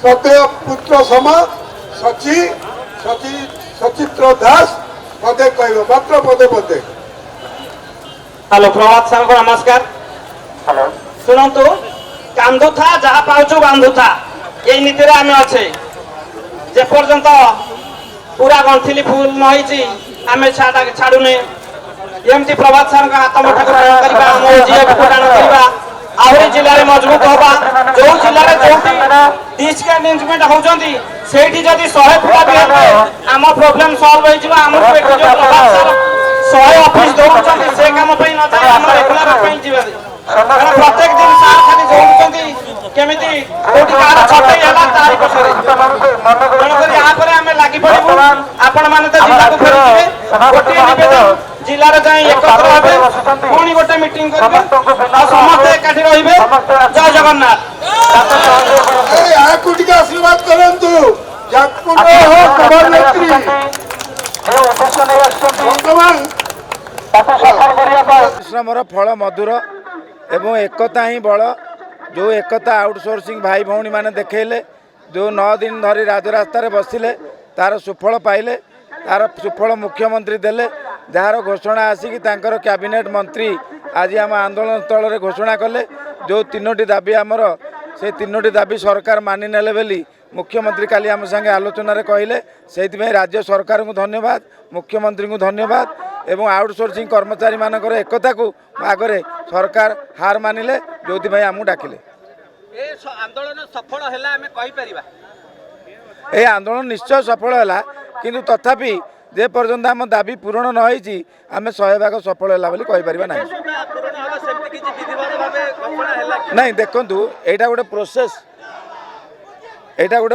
श्रद्धेय पुत्र सम सची सची सचित्र दास पदे कह मात्र पदे पदे। हेलो प्रभात सार को नमस्कार। हेलो शुणु कांदु था जहाँ पाचु बांधु था ये नीति आम अच्छे जेपर्यंत पूरा गंठिली फुल नई आम छाड़ुने एमती प्रभात सार हाथ मुठा करवा आहरी जिले में मजबूत हवा जो जिले में डिस्ट्रिक्ट इंजमेंट होती से जदि 100 फुटा भी आम प्रोब्लेम सल्व हो प्रभात सार 100 ऑफिस दौड़ से कम न जाए आम रेगुलर प्रत्येक दिन सार खाली दौड़ केमी छटई है तारी पछरे तेणुक यहाँ आम लगी पड़ू आपण मैंने तो जिला को फेरी गोटे नवेदन जिलार जाए एकत्र हे पुणी गोटे मीटिंग करेंगे समस्त एकाठी रहिबे। जय जगन्नाथ। आशीर्वाद करंतु परिश्रमर फल मधुर एवं एकता ही बल जो एकता आउटसोर्सिंग भाई भौणी मैंने देखले जो 9 दिन धरी राजरास्तार बसिले तार सुफल पाइले तार सुफल मुख्यमंत्री देले जार घोषणा आसिकी तांकर कैबिनेट मंत्री आज आम आंदोलन स्थल में घोषणा कले जो 3टी दाबी आमर से 3टी दाबी सरकार मानि नेले बेली मुख्यमंत्री काली आम संगे आलोचन कहले से राज्य सरकार को धन्यवाद मुख्यमंत्री को धन्यवाद एवं आउटसोर्सिंग कर्मचारी मानकर एकता को आगे सरकार हार मानिले जो आमको डाकिले आंदोलन सफल है ये आंदोलन निश्चय सफल है किंतु तथापि जे पर्यंत आम दाबी पूरण न होईची आमे 100% सफल है बोली कहि परिबा नाही। नहीं देखंतु एटा गोटे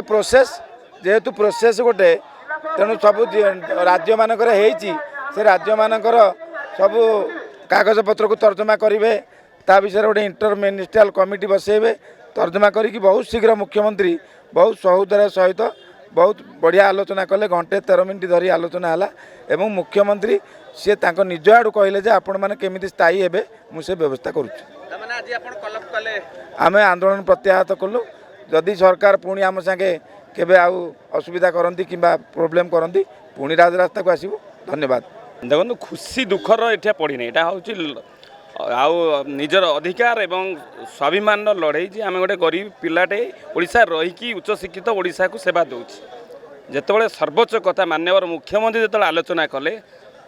प्रोसेस जेहेतु प्रोसेस गोटे तेणु सब राज्य मानकर हेची से राज्य मानकर सब कागज पत्र को तर्जमा करेंगे ता विषय गोटे इंटर मिनिस्ट्रियल कमिटी बसैबे तर्जमा करी बहुत शीघ्र मुख्यमंत्री बहुत सहोदर सहित बहुत बढ़िया आलोचना कले घंटे 13 मिनिट धरी आलोचना है एवं मुख्यमंत्री सी तांको निज आड़ू कहले जे आपण मैंने केमिति स्थायी हेबे मुझे व्यवस्था करुच्छे। आम आंदोलन प्रत्याहत कलु जदि सरकार पुणी आम संगे केबे आउ असुविधा करती कि प्रोब्लेम करती पुणी राजरास्ता को आसबू। धन्यवाद। देखो खुशी दुखर ये पड़ना यहाँ हूँ आउ निजर अधिकार एवं स्वाभिमान लड़े आम गोटे गरीब पिलाटे ओडिशा रहीकि उच्च शिक्षित ओडिशा को सेवा दूसरी जितेबाला सर्वोच्च कथा माननीय मुख्यमंत्री जो आलोचना कले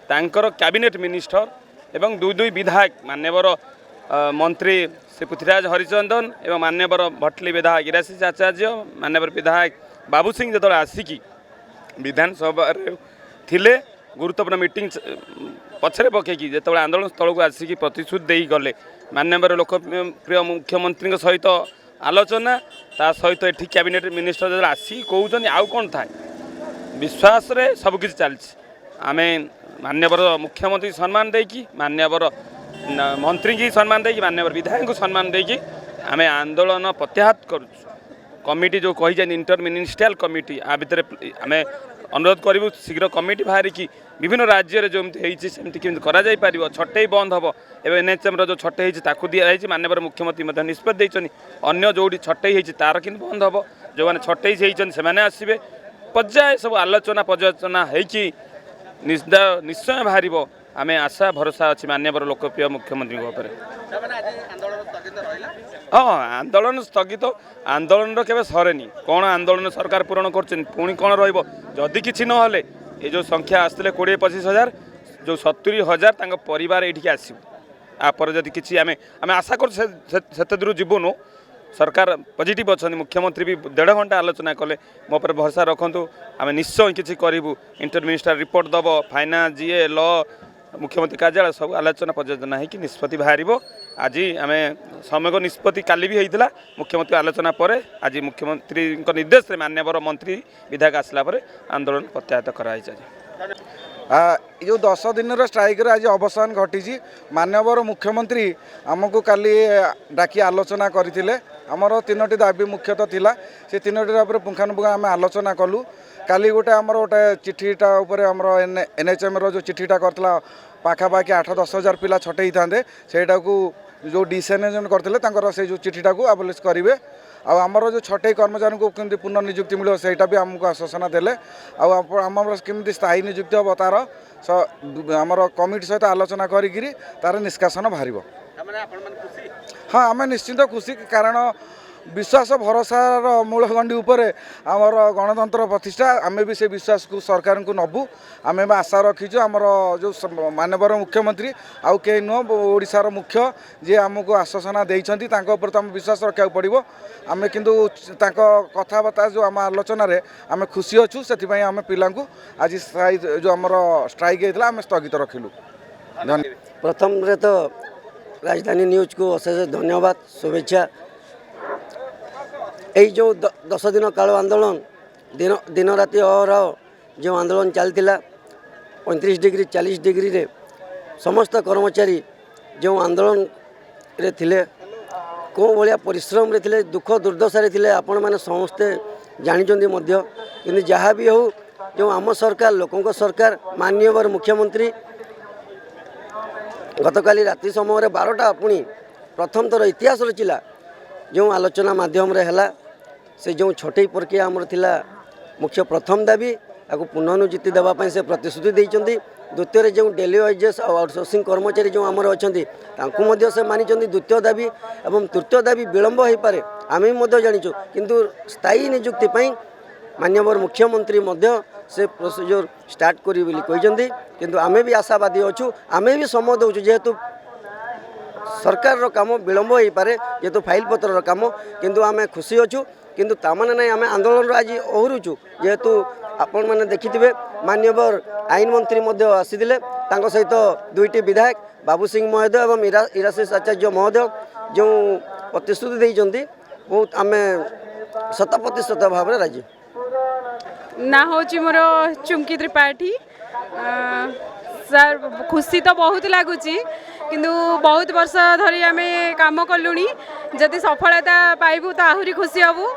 तांकर कैबिनेट मिनिस्टर एवं दुई विधायक माननीय मंत्री श्री पृथ्वीराज हरिचंदन एवं माननीय भटली विधायक इराशिष आचार्य माननीय विधायक बाबू सिंह जो आसिकी विधानसभा थिले गुरुत्वपूर्ण मीटिंग पछरे पकईकि जो आंदोलन स्थल को आसिकी प्रतिश्रुति दे गले माननीय लोकप्रिय मुख्यमंत्री सहित आलोचना ता सहित ये कैबिनेट मिनिस्टर जो आसिक कहते आउ कौन था विश्वास रे सबकि चलती आम माननीय मुख्यमंत्री सम्मान देकी माननीय मंत्री की सम्मान देकी माननीय विधायक को सम्मान देकी आम आंदोलन प्रत्याहत कर कमिटी जो कही इंटर मिनिस्ट्रियल कमिटी आ भितर आम अनुरोध करूँ शीघ्र कमिटी बाहर की विभिन्न राज्य जमी सेमती करा छटई बंद हम एवं एनएचएम जो छटई ताकू दिखाई माननीय मुख्यमंत्री निष्पत्ति अन्य जो छटई होती तार कि बंद हम जो मैंने छटई से आसवे पर्याय सब आलोचना पर्यालोचना होती निश्चय बाहर आम आशा भरोसा अच्छी माननीय लोकप्रिय मुख्यमंत्री हाँ आंदोलन स्थगित आंदोलन केवे सरेनी कौन आंदोलन सरकार पूरण कर कौन रदि कि ना ये जो संख्या आसते 20-25 हजार जो 70,000 तक परिवार ये आसपर जदि किसी आम आशा कर दूर जीवनु सरकार पॉजिटिव अच्छा मुख्यमंत्री भी 1.5 घंटा आलोचना कले मो पर भरोसा रखु आम निश्चय किसी करूँ इंटर मिनिस्टर रिपोर्ट दब फाइनान्स जीए ल मुख्यमंत्री कार्यालय सब आलोचना पर्यालोचना होगी निष्पत्ति बाहर आज आम समय निष्पत्ति काली भी होता मुख्यमंत्री आलोचना पर आज मुख्यमंत्री निर्देश माननीय मंत्री विधायक आसला आंदोलन प्रत्याहत कराई जो 10 दिन स्ट्राइक आज अवसान घटी माननीय मुख्यमंत्री आमको काली डाकी आलोचना करते आमर 3टी दाबी मुख्यतः थिला से 3टी दाबी पुंखानुपुंखा आम आलोचना कलु काली गोटे आमर गोटे चिठीटा आमर एनएचएम जो चिठीटा करता पाखापाखि 8-10 हजार पिला छटई था से जो डिसेनेजन करते से जो चिठीटा को आबलिश करेंगे आमर जो छटई कर्मचारी को केमती पुनर्निजुक्ति मिले सेटा भी आमको आश्वासन देले आमर केमती स्थायी निजुक्ति हम तार आमर कमिटी सहित आलोचना करी तार निष्कासन बाहर। हाँ आम निश्चिंत खुशी कारण विश्वास भरोसार मूलगंडी उपरे आमर गणतंत्र प्रतिष्ठा आमे भी से विश्वास को सरकार को नबू आमे आशा रखीचु आमर जो मानवर मुख्यमंत्री आउ के नुह ओडिशार मुख्य जी आमको आश्वासन देइछंती तांको ऊपर आम विश्वास रखा पड़ो आमे किंतु तांको कथबार्ता जो आम आलोचन आमे खुशी अच्छु से आम पिला आज जो आमर स्ट्राइक होता आम स्थगित रखिलु। धन्यवाद। प्रथम रे तो राजधानी न्यूज को अशेष धन्यवाद शुभेच्छा। यही जो 10 दिन काल आंदोलन दिन राति अहरह जो आंदोलन चलता 35 डिग्री 40 डिग्री रे समस्त कर्मचारी जो आंदोलन रे थिले कौन भाया परिश्रम रे थिले दुख दुर्दशा थिले आपण मैंने समस्ते जानिचंदी मध्य किंतु जहाँ भी हो जो आम सरकार लोकों सरकार माननीय मुख्यमंत्री गतकाली राति समय 12टा पुणी प्रथम थर इतिहास रचिला जो आलोचना माध्यम रे हला से जो छटई प्रक्रिया आमर थिला मुख्य प्रथम दाबी आपको पुनर्निजुक्ति देवाई से प्रतिश्रुति देइचंदी। द्वितीय जो डेली वाइजेस और आउटसोर्सिंग कर्मचारी जो आमर अच्छा से मानी द्वितीय दाबी एवं तृतीय दाबी विलम्ब हो पारे आम जाचु किंतु स्थायी निजुक्ति माननीय मुख्यमंत्री से प्रोसीजर स्टार्ट करी किंतु आमे भी आशावादी अच्छु आमे भी समय दौचु जेहेतु सरकार काम विलम्ब हो पारे जेहेतु फाइल पत्र काम किंतु आमे खुशी अच्छु किंतु तामाने नहीं आमे आंदोलन आज ओहरुचु जेहेतु आपण मैंने देखिथिबे माननीय आईन मंत्री आसीथिले तांको सहित 2टी विधायक बाबू सिंह महोदय एवं इराशिष आचार्य महोदय जो प्रतिश्रुति देइचंती बहुत आमे 100% भाव में राजी। ना होची मोर चुमकी त्रिपाठी सर खुशी तो बहुत लगुच किंतु बहुत वर्ष धरी आम काम कलुणी जदि सफलता पाइबू तो आहरी खुशी हबू।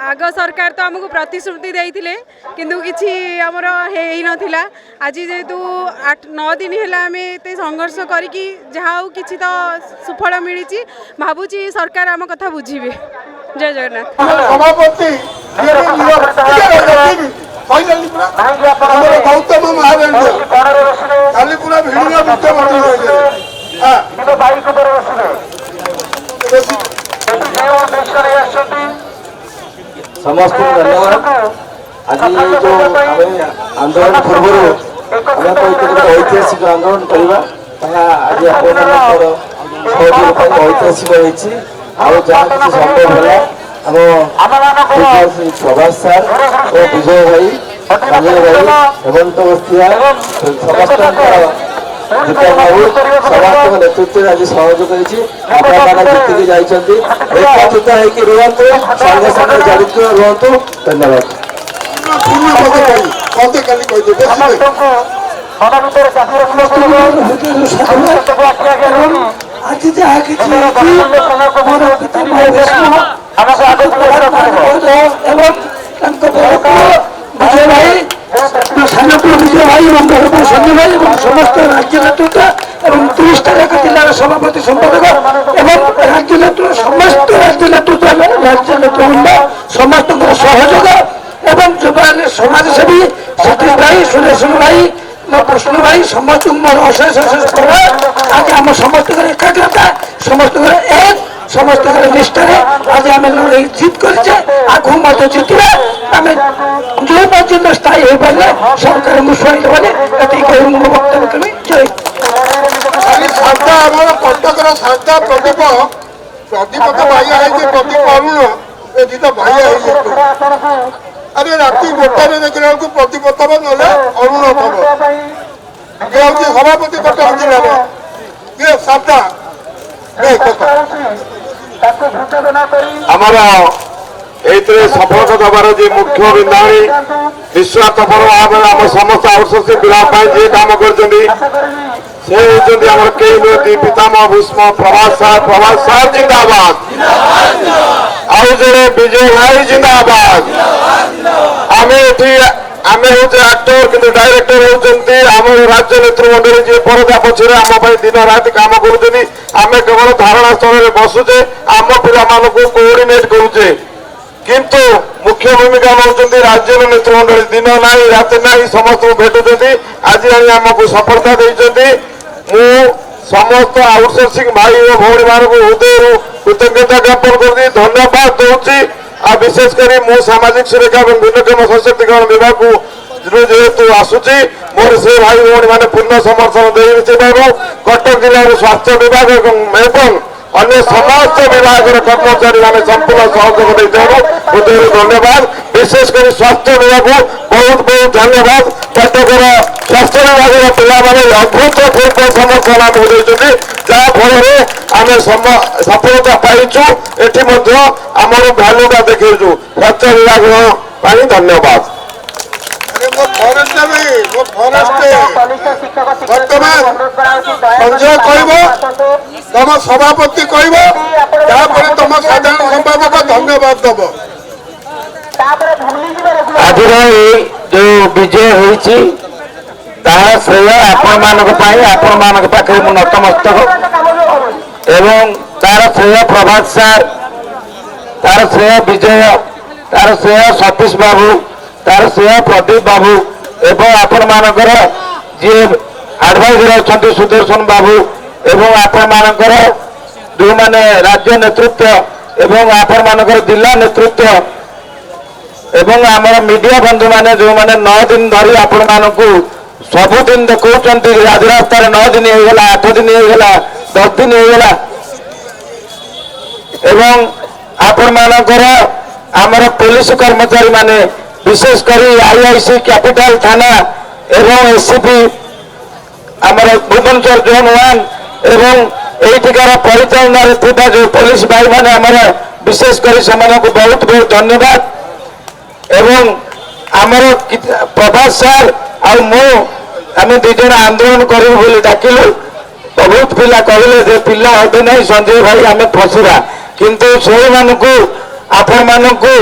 आग सरकार तो आमको प्रतिश्रुति देइथिले किंतु किछि हमर हेई नथिला आज जेहेतु 8-9 दिन है आम एते संघर्ष करिकी जहाँ हो किछि तो सुफल मिली भावुची सरकार आम कथा बुझीबे। जय जगन्नाथ। सभापति गौतम महाराज खाली पूरा भिड़ मुख्यमंत्री समस्त धन्यवाद। आज जो आंदोलन पूर्व ऐतिहासिक आंदोलन करवा आज ऐतिहासिक होती जहाँ संभव है प्रभास सार और विजय भाई कालिया भाई हेमंत बस्तिया समस्त समस्त नेतृत्व आज सहयोग करती जाती एकत्रित होकर रुहतु संगे संगे जड़ित रुहतु। धन्यवाद। आज जहाँ विजय भाई सानपुर विजय भाई और संजय भाई और समस्त राज्य नेतृत्व और 30टा जिलार सभापति संपादक और राज्य नेतृत्व समस्त राज्य नेतृत्ववृंद समस्त सहयोग एवं जो समाजसेवी सतीश भाई सुरेश भाई प्रश्न भाई समस्त मोर अशेष अशेष आज आम समस्त एकाग्रता समस्त एक समस्त निष्ठा आज आम लड़ाई जीत कर आगू मत जीतवा आम जो पर्यटन स्थायी हो पारे सरकार मुसुआई वक्तव्य करी जय। कटकर शांता प्रदीप प्रदीप तो भाइया है प्रदीप अरुण ये दी तो भाइया है अरे राति 1टारे देखला को प्रदीप तब नले अरुण तब ये होती सभापति कटक जिल्ला ये शांता हमारा एथरे सफलता दबार जे मुख्य बिंदाणी निस्वार्थपर भाव आम समस्त आउटसोर्सिंग विभाग जी काम कर पितामह भीष्म प्रभास सार जिंदाबाद आउ जे विजय भाई जिंदाबाद आम एक्टर कि डायरेक्टर होती आम राज्य नेतृमंडल जी परदा पछरे आम दिन रात काम कर ଆମେ କେବଳ ଧାରଣା ସ୍ଥଳରେ ବସୁଛେ, ଆମ ପିଲାମାନଙ୍କୁ କୋଅର୍ଡିନେଟ୍ କରୁଛେ, କିନ୍ତୁ ମୁଖ୍ୟ ଭୂମିକା ନେଉଛନ୍ତି ରାଜ୍ୟର ନେତୃମଣ୍ଡଳୀ। ଦିନ ନାହିଁ ରାତି ନାହିଁ ସମସ୍ତଙ୍କୁ ଭେଟୁଛନ୍ତି। ଆଜି ଆଣି ଆମକୁ ସଫଳତା ଦେଇଛନ୍ତି। ମୁଁ ସମସ୍ତ ଆଉଟସୋର୍ସିଂ ଭାଇ ଓ ଭଉଣୀମାନଙ୍କୁ ହୃଦୟରୁ କୃତଜ୍ଞତା ଜ୍ଞାପନ କରୁଛି, ଧନ୍ୟବାଦ ଦେଉଛି। ଆଉ ବିଶେଷ କରି ମୁଁ ସାମାଜିକ ସୁରକ୍ଷା ଏବଂ ଭିନ୍ନକ୍ଷମ ସଶକ୍ତିକରଣ ବିଭାଗକୁ ଯେହେତୁ ଆସୁଛି, ମୋର ସେ ଭାଇ ଭଉଣୀମାନେ ପୂର୍ଣ୍ଣ ସମର୍ଥନ ଦେଇଥିବାରୁ କଟକ ଜିଲ୍ଲାର ସ୍ୱାସ୍ଥ୍ୟ ବିଭାଗ ଏବଂ ଅନ୍ୟ ସମସ୍ତ ବିଭାଗର କର୍ମଚାରୀମାନେ ସମ୍ପୂର୍ଣ୍ଣ ସହଯୋଗ ଦେଇଥିବାରୁ ହୃଦୟରୁ ଧନ୍ୟବାଦ। ବିଶେଷ କରି ସ୍ୱାସ୍ଥ୍ୟ ବିଭାଗକୁ ବହୁତ ବହୁତ ଧନ୍ୟବାଦ। କଟକର ସ୍ୱାସ୍ଥ୍ୟ ବିଭାଗର ପିଲାମାନେ ଅଭୂତପୂର୍ବ ସମର୍ଥନ ଆମକୁ ଦେଇଛନ୍ତି, ଯାହାଫଳରେ ଆମେ ସଫଳତା ପାଇଛୁ। ଏଠି ମଧ୍ୟ ଆମର ଭ୍ୟାଲୁଟା ଦେଖେଇଛୁ। ସ୍ୱାସ୍ଥ୍ୟ ବିଭାଗ ପାଇଁ ଧନ୍ୟବାଦ। ବର୍ତ୍ତମାନ ସଞ୍ଜୟ କହିବ, ତମ ସଭାପତି କହିବ, ତାପରେ ତମ ସାଧାରଣ ସମ୍ପାଦକ ଧନ୍ୟବାଦ ଦବ। ଆଜିର ଏଇ ଯୋଉ ବିଜୟ ହୋଇଛି ତାହା ଶ୍ରେୟ ଆପଣମାନଙ୍କ ପାଇଁ, ଆପଣମାନଙ୍କ ପାଖରେ ମୁଁ ନତମସ୍ତକ। ଏବଂ ତାର ଶ୍ରେୟ ପ୍ରଭାତ ସାର୍, ତାର ଶ୍ରେୟ ବିଜୟ, ତାର ଶ୍ରେୟ ସତୀଶ ବାବୁ, ତାର ଶ୍ରେୟ ପ୍ରଦୀପ ବାବୁ ଏବଂ ଆପଣମାନଙ୍କର ଯିଏ ଆଡଭାଇଜର ଅଛନ୍ତି ସୁଦର୍ଶନ ବାବୁ ଏବଂ ଆପଣମାନଙ୍କର ଯେଉଁମାନେ ରାଜ୍ୟ ନେତୃତ୍ୱ ଏବଂ ଆପଣମାନଙ୍କର ଜିଲ୍ଲା ନେତୃତ୍ୱ ଏବଂ ଆମର ମିଡିଆ ବନ୍ଧୁମାନେ ଯେଉଁମାନେ 9 ଦିନ ଧରି ଆପଣମାନଙ୍କୁ ସବୁଦିନ ଦେଖାଉଛନ୍ତି। ରାଜରାସ୍ତାରେ 9 ଦିନ ହେଇଗଲା, 8 ଦିନ ହେଇଗଲା, 10 ଦିନ ହେଇଗଲା ଏବଂ ଆପଣମାନଙ୍କର ଆମର ପୋଲିସ କର୍ମଚାରୀମାନେ ବିଶେଷ କରି IIC କ୍ୟାପିଟାଲ ଥାନା ଏବଂ SCP ଆମର ଭୁବନେଶ୍ୱର ଜୋନ୍ 1 ଏବଂ ଏଇଠିକାର ପରିଚାଳନାରେ ଥିବା ଯେଉଁ ପୋଲିସ ଭାଇମାନେ ଆମର ବିଶେଷ କରି ସେମାନଙ୍କୁ ବହୁତ ବହୁତ ଧନ୍ୟବାଦ। ଏବଂ ଆମର ପ୍ରଭାତ ସାର୍ ଆଉ ମୁଁ ଆମେ 2 ଜଣ ଆନ୍ଦୋଳନ କରିବୁ ବୋଲି ଡାକିଲୁ। ବହୁତ ପିଲା କହିଲେ ଯେ ପିଲା ହେବେ ନାହିଁ ସଞ୍ଜୟ ଭାଇ, ଆମେ ଫସିବା। କିନ୍ତୁ ସେଇମାନଙ୍କୁ ଆପଣମାନଙ୍କୁ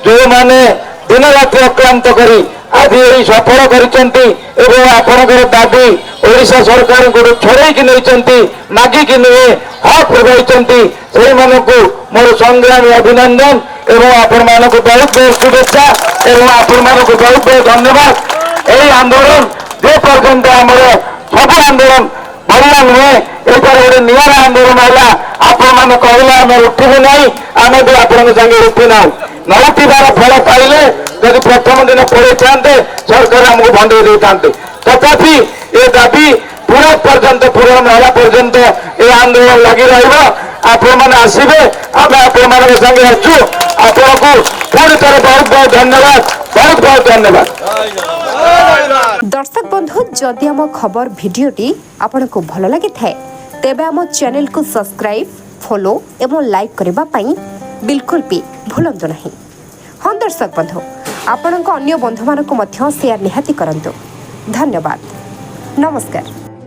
ଯେଉଁମାନେ ଦିନ ରାତି ଅକ୍ଲାନ୍ତ କରି ଆଜି ଏହି ସଫଳ କରିଛନ୍ତି ଏବଂ ଆପଣଙ୍କର ଦାବି ଓଡ଼ିଶା ସରକାରଙ୍କୁ ଛଡ଼େଇକି ନେଇଛନ୍ତି, ମାଗିକି ନୁହେଁ ହକ୍ ଲଗାଇଛନ୍ତି, ସେଇମାନଙ୍କୁ ମୋର ସଂଗ୍ରାମୀ ଅଭିନନ୍ଦନ ଏବଂ ଆପଣମାନଙ୍କୁ ବହୁତ ବହୁତ ଶୁଭେଚ୍ଛା ଏବଂ ଆପଣମାନଙ୍କୁ ବହୁତ ବହୁତ ଧନ୍ୟବାଦ। ଏହି ଆନ୍ଦୋଳନ ଯେ ପର୍ଯ୍ୟନ୍ତ ଆମର ସବୁ ଆନ୍ଦୋଳନ ବଢ଼ିଆ ନୁହେଁ, ଏଇଟାରେ ଗୋଟେ ନିଆରା ଆନ୍ଦୋଳନ ହେଲା। ଆପଣମାନେ କହିଲେ ଆମେ ଉଠିବୁ ନାହିଁ, ଆମେ ବି ଆପଣଙ୍କ ସାଙ୍ଗେ ଉଠିନାହୁଁ। ନ ଉଠିବାର ଫଳ ପାଇଲେ ଯଦି ପ୍ରଥମ ଦିନ ପଳେଇଥାନ୍ତେ ସରକାର ଆମକୁ ଭଣ୍ଡେଇ ଦେଇଥାନ୍ତେ। ତଥାପି ଏ ଦାବି ପୂରଣ ପର୍ଯ୍ୟନ୍ତ ପୂରଣ ହେଲା ପର୍ଯ୍ୟନ୍ତ ଏ ଆନ୍ଦୋଳନ ଲାଗି ରହିବ। ଆପଣମାନେ ଆସିବେ, ଆମେ ଆପଣମାନଙ୍କ ସାଙ୍ଗେ ଅଛୁ। ଆପଣଙ୍କୁ ପୁଣି ଥରେ ବହୁତ ବହୁତ ଧନ୍ୟବାଦ, ବହୁତ ବହୁତ ଧନ୍ୟବାଦ। दर्शक बंधु जदि आम खबर भिडियोटी आपको भल लगी थाए तेबे आम चैनल को सब्सक्राइब, फॉलो एवं लाइक करने बिल्कुल भी भूलु नहीं। हाँ दर्शक बंधु आपण अन्य बंधु मानक शेयर निहाती करंतु। धन्यवाद, नमस्कार।